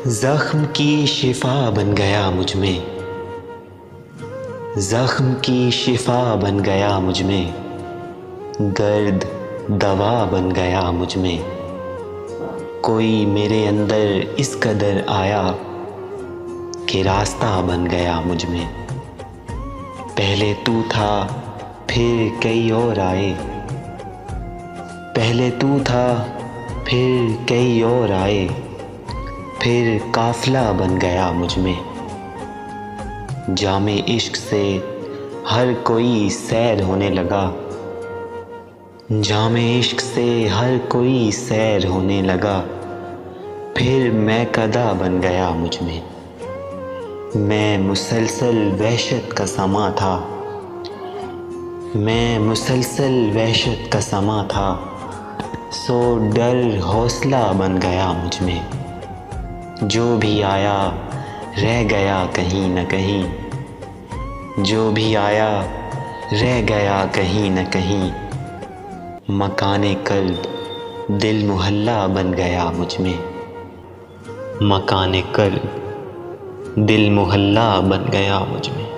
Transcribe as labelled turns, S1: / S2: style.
S1: ज़ख्म की शिफा बन गया मुझ में, ज़ख्म की शिफा बन गया मुझ में, दर्द दवा बन गया मुझ में। कोई मेरे अंदर इस कदर आया कि रास्ता बन गया मुझ में। पहले तू था फिर कई और आए, पहले तू था फिर कई और आए, फिर काफ़िला बन गया मुझ में। जामे इश्क से हर कोई सैर होने लगा, जामे इश्क से हर कोई सैर होने लगा, फिर मैं कदा बन गया मुझ में। मैं मुसलसल वहशत का समा था, मैं मुसलसल वहशत का समा था, सो डर हौसला बन गया मुझ में। जो भी आया रह गया कहीं न कहीं, जो भी आया रह गया कहीं न कहीं। मकाने कल्ब दिल मोहल्ला बन गया मुझ में, मकाने कल्ब दिल मोहल्ला बन गया मुझ में।